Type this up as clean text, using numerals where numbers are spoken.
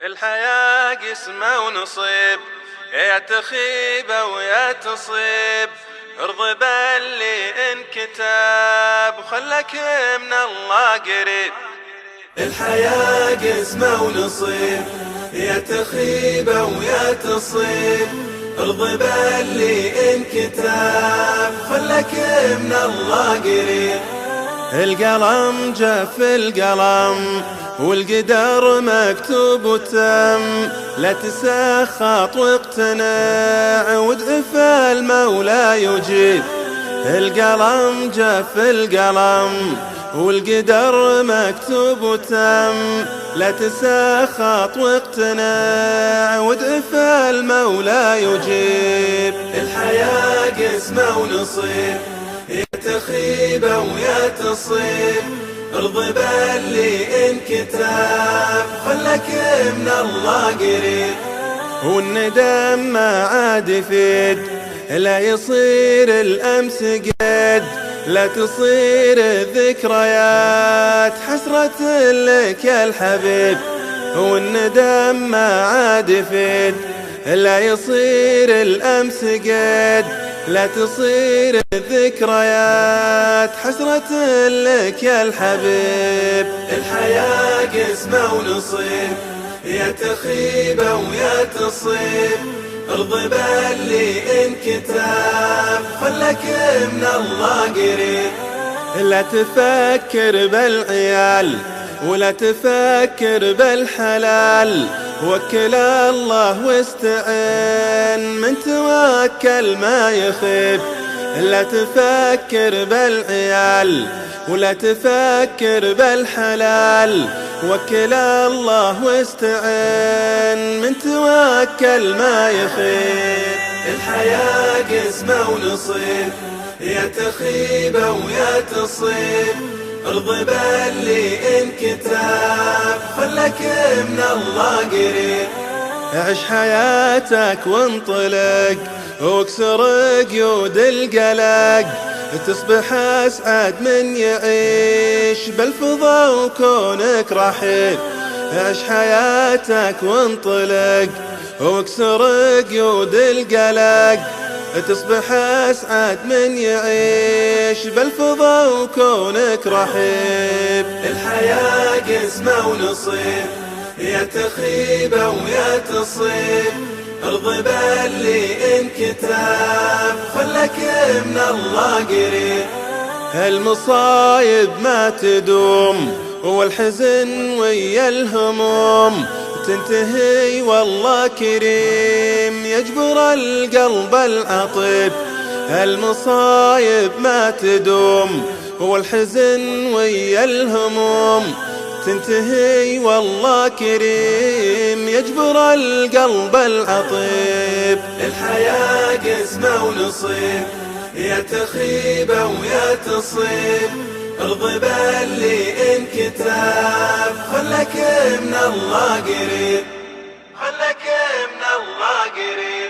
الحياة قسمة ونصيب، يا تخيب ويا تصيب. ارضى باللي انكتب وخلك من الله قريب. الحياة قسمة ونصيب، يا تخيب ويا تصيب. ارضى باللي انكتب خلك من الله قريب. القلم جف القلم والقدر مكتوب وتم، لا تسخط واقتنع وادعف المولى يجيب. القلم جف القلم والقدر مكتوب وتم، لا تسخط واقتنع وادعف المولى يجيب. الحياة قسمة ونصيب، يا تخيب ويا تصيب. ارضى باللي انكتب خلك من الله قريب. والندم ما عاد يفيد، لا يصير الأمس قد، لا تصير الذكريات حسرة لك يا الحبيب. والندم ما عاد يفيد، لا يصير الأمس قد، لا تصير الذكريات حسرة لك يا الحبيب. الحياة قسمة ونصيب، يا تخيب ويا تصيب. ارضى باللي انكتب خلك من الله قريب. لا تفكر بالعيال ولا تفكر بالحلال، وكل الله واستعين، من توكل ما يخيب. لا تفكر بالعيال ولا تفكر بالحلال، وكل الله واستعين، من توكل ما يخيب. الحياة قسمة ونصيب، يا تخيب ويا تصيب. ارضى باللي انكتب خلك من الله قريب. عش حياتك وانطلق واكسر قيود القلق، تصبح اسعد من يعيش بالفضا وكونك رحيب. عش حياتك وانطلق واكسر قيود القلق، تصبح اسعد من يعيش بالفضا وكونك رحيب. الحياة قسمة ونصيب، يا تخيب ويا تصيب. ارضى باللي انكتب خلك من الله قريب. المصايب ما تدوم والحزن ويا الهموم تنتهي والله كريم يجبر القلب العطيب. المصايب ما تدوم والحزن ويا الهموم تنتهي والله كريم يجبر القلب العطيب. الحياة قسمة ونصيب، يا تخيب ويا تصيب. ارضى باللي انكتب خلك من الله قريب، خلك من الله قريب.